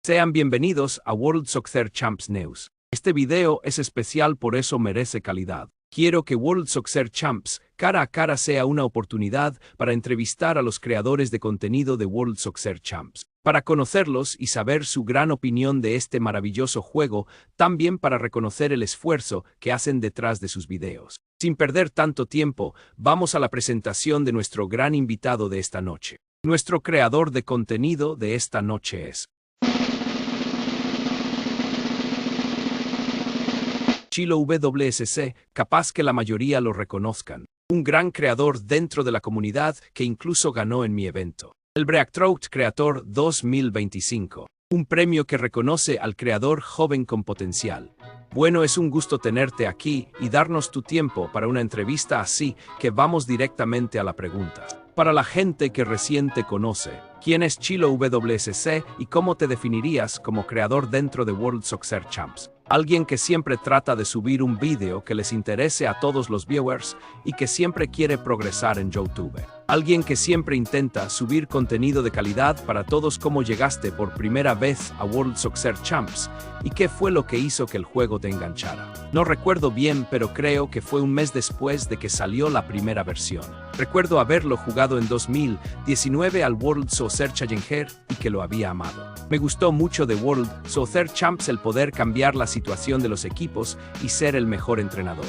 Sean bienvenidos a World Soccer Champs News. Este video es especial, por eso merece calidad. Quiero que World Soccer Champs cara a cara sea una oportunidad para entrevistar a los creadores de contenido de World Soccer Champs, para conocerlos y saber su gran opinión de este maravilloso juego, también para reconocer el esfuerzo que hacen detrás de sus videos. Sin perder tanto tiempo, vamos a la presentación de nuestro gran invitado de esta noche. Nuestro creador de contenido de esta noche es Chilo WSC, capaz que la mayoría lo reconozcan. Un gran creador dentro de la comunidad que incluso ganó en mi evento, el Breakthrough Creator 2025. Un premio que reconoce al creador joven con potencial. Bueno, es un gusto tenerte aquí y darnos tu tiempo para una entrevista, así que vamos directamente a la pregunta. Para la gente que recién te conoce, ¿quién es Chilo WSC y cómo te definirías como creador dentro de World Soccer Champs? Alguien que siempre trata de subir un vídeo que les interese a todos los viewers y que siempre quiere progresar en YouTube. Alguien que siempre intenta subir contenido de calidad para todos. ¿Cómo llegaste por primera vez a World Soccer Champs y qué fue lo que hizo que el juego te enganchara? No recuerdo bien, pero creo que fue un mes después de que salió la primera versión. Recuerdo haberlo jugado en 2019 al World Soccer Challenger y que lo había amado. Me gustó mucho de World Soccer Champs el poder cambiar la situación de los equipos y ser el mejor entrenador.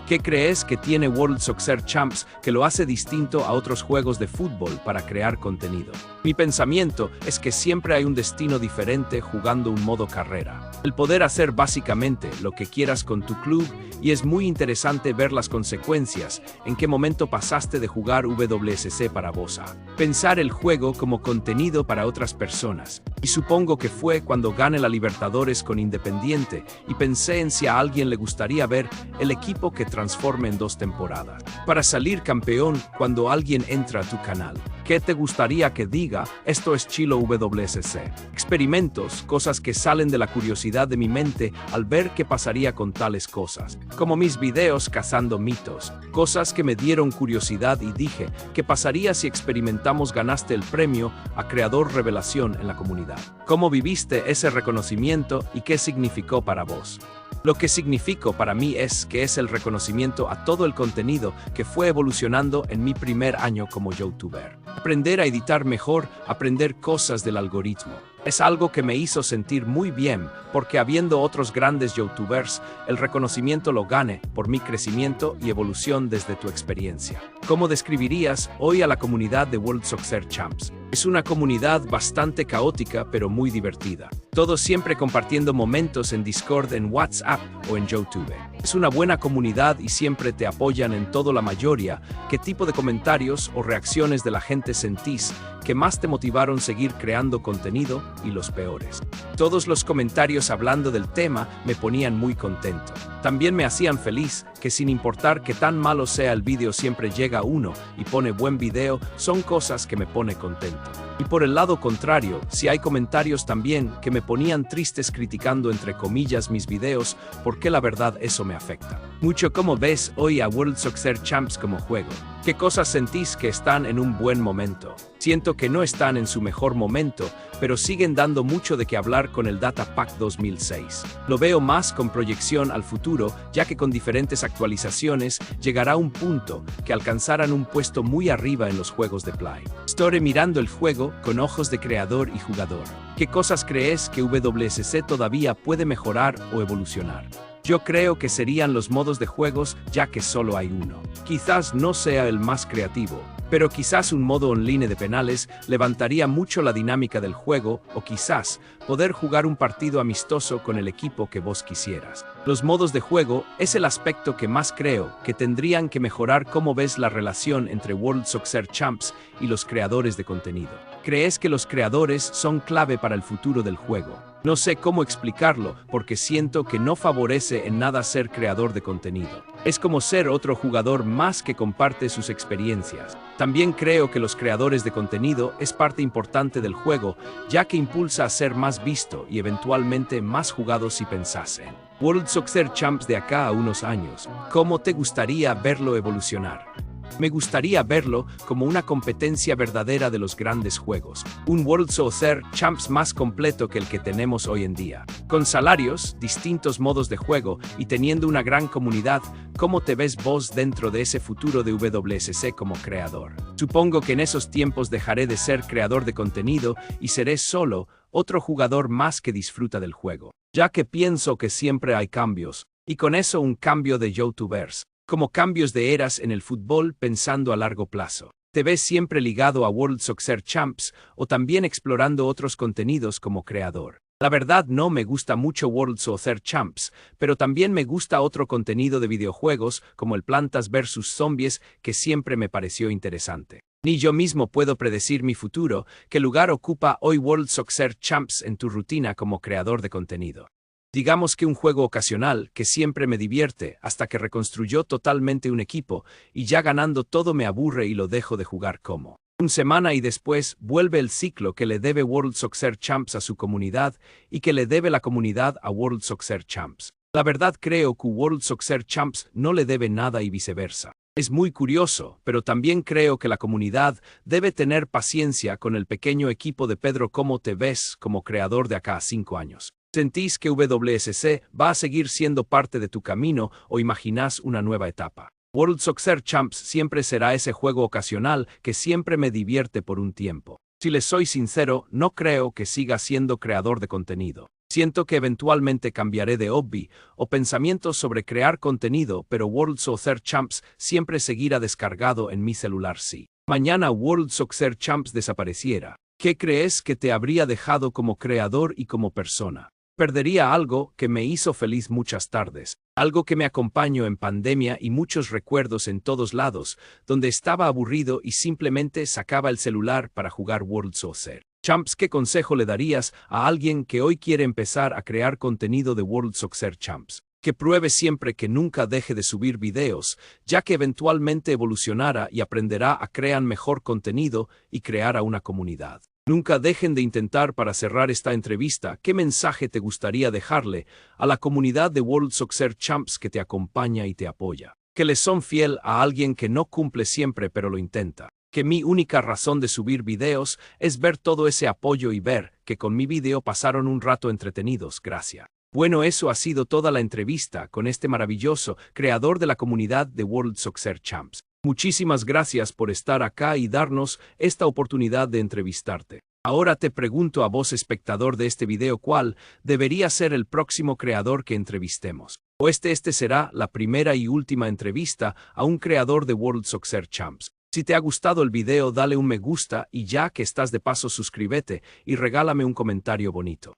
¿Qué crees que tiene World Soccer Champs que lo hace distinto a otros juegos de fútbol para crear contenido? Mi pensamiento es que siempre hay un destino diferente jugando un modo carrera. El poder hacer básicamente lo que quieras con tu club, y es muy interesante ver las consecuencias, en qué momento pasaste de jugar WSC para vos a pensar el juego como contenido para otras personas. Y supongo que fue cuando gané la Libertadores con Independiente y pensé en si a alguien le gustaría ver el equipo que transforme en 2 temporadas para salir campeón cuando alguien entra a tu canal. ¿Qué te gustaría que diga? Esto es Chilo WSC. Experimentos, cosas que salen de la curiosidad de mi mente al ver qué pasaría con tales cosas. Como mis videos cazando mitos, cosas que me dieron curiosidad y dije, ¿qué pasaría si experimentamos? Ganaste el premio a Creador Revelación en la comunidad. ¿Cómo viviste ese reconocimiento y qué significó para vos? Lo que significó para mí es que es el reconocimiento a todo el contenido que fue evolucionando en mi primer año como youtuber. Aprender a editar mejor, aprender cosas del algoritmo. Es algo que me hizo sentir muy bien, porque habiendo otros grandes youtubers, el reconocimiento lo gané por mi crecimiento y evolución desde tu experiencia. ¿Cómo describirías hoy a la comunidad de World Soccer Champs? Es una comunidad bastante caótica pero muy divertida. Todos siempre compartiendo momentos en Discord, en WhatsApp o en YouTube. Es una buena comunidad y siempre te apoyan en todo. La mayoría. ¿Qué tipo de comentarios o reacciones de la gente sentís que más te motivaron seguir creando contenido? Y los peores. Todos los comentarios hablando del tema me ponían muy contento. También me hacían feliz que sin importar que tan malo sea el vídeo siempre llega uno y pone buen video, son cosas que me pone contento. Y por el lado contrario, si hay comentarios también que me ponían tristes criticando entre comillas mis videos, porque la verdad eso me afecta mucho. ¿Cómo ves hoy a World Soccer Champs como juego? ¿Qué cosas sentís que están en un buen momento? Siento que no están en su mejor momento, pero siguen dando mucho de qué hablar con el Data Pack 2006. Lo veo más con proyección al futuro, ya que con diferentes actualizaciones llegará un punto que alcanzarán un puesto muy arriba en los juegos de Play. Estoy mirando el juego con ojos de creador y jugador. ¿Qué cosas crees que WSC todavía puede mejorar o evolucionar? Yo creo que serían los modos de juegos, ya que solo hay uno. Quizás no sea el más creativo, pero quizás un modo online de penales levantaría mucho la dinámica del juego, o quizás poder jugar un partido amistoso con el equipo que vos quisieras. Los modos de juego es el aspecto que más creo que tendrían que mejorar. ¿Cómo ves la relación entre World Soccer Champs y los creadores de contenido? ¿Crees que los creadores son clave para el futuro del juego? No sé cómo explicarlo, porque siento que no favorece en nada ser creador de contenido. Es como ser otro jugador más que comparte sus experiencias. También creo que los creadores de contenido es parte importante del juego, ya que impulsa a ser más visto y eventualmente más jugado. Si pensasen World Soccer Champs de acá a unos años, ¿cómo te gustaría verlo evolucionar? Me gustaría verlo como una competencia verdadera de los grandes juegos. Un World Soccer Champs más completo que el que tenemos hoy en día. Con salarios, distintos modos de juego y teniendo una gran comunidad, ¿cómo te ves vos dentro de ese futuro de WSC como creador? Supongo que en esos tiempos dejaré de ser creador de contenido y seré solo otro jugador más que disfruta del juego. Ya que pienso que siempre hay cambios, y con eso un cambio de YouTubers. Como cambios de eras en el fútbol pensando a largo plazo. ¿Te ves siempre ligado a World Soccer Champs o también explorando otros contenidos como creador? La verdad no me gusta mucho World Soccer Champs, pero también me gusta otro contenido de videojuegos como el Plantas vs Zombies que siempre me pareció interesante. Ni yo mismo puedo predecir mi futuro, qué lugar ocupa hoy World Soccer Champs en tu rutina como creador de contenido. Digamos que un juego ocasional que siempre me divierte hasta que reconstruyó totalmente un equipo y ya ganando todo me aburre y lo dejo de jugar como. Una semana y después vuelve el ciclo que le debe World Soccer Champs a su comunidad y que le debe la comunidad a World Soccer Champs. La verdad creo que World Soccer Champs no le debe nada y viceversa. Es muy curioso, pero también creo que la comunidad debe tener paciencia con el pequeño equipo de Pedro. ¿Cómo te ves como creador de acá a 5 años? ¿Sentís que WSC va a seguir siendo parte de tu camino o imaginás una nueva etapa? World Soccer Champs siempre será ese juego ocasional que siempre me divierte por un tiempo. Si les soy sincero, no creo que siga siendo creador de contenido. Siento que eventualmente cambiaré de hobby o pensamientos sobre crear contenido, pero World Soccer Champs siempre seguirá descargado en mi celular si mañana World Soccer Champs desapareciera. ¿Qué crees que te habría dejado como creador y como persona? Perdería algo que me hizo feliz muchas tardes, algo que me acompañó en pandemia y muchos recuerdos en todos lados, donde estaba aburrido y simplemente sacaba el celular para jugar World Soccer Champs. ¿Qué consejo le darías a alguien que hoy quiere empezar a crear contenido de World Soccer Champs? Que pruebe siempre, que nunca deje de subir videos, ya que eventualmente evolucionará y aprenderá a crear mejor contenido y crear a una comunidad. Nunca dejen de intentar. Para cerrar esta entrevista, ¿qué mensaje te gustaría dejarle a la comunidad de World Soccer Champs que te acompaña y te apoya? Que les son fiel a alguien que no cumple siempre pero lo intenta. Que mi única razón de subir videos es ver todo ese apoyo y ver que con mi video pasaron un rato entretenidos. Gracias. Bueno, eso ha sido toda la entrevista con este maravilloso creador de la comunidad de World Soccer Champs. Muchísimas gracias por estar acá y darnos esta oportunidad de entrevistarte. Ahora te pregunto a vos, espectador de este video, ¿cuál debería ser el próximo creador que entrevistemos? ¿O este será la primera y última entrevista a un creador de World Soccer Champs? Si te ha gustado el video, dale un me gusta y ya que estás de paso suscríbete y regálame un comentario bonito.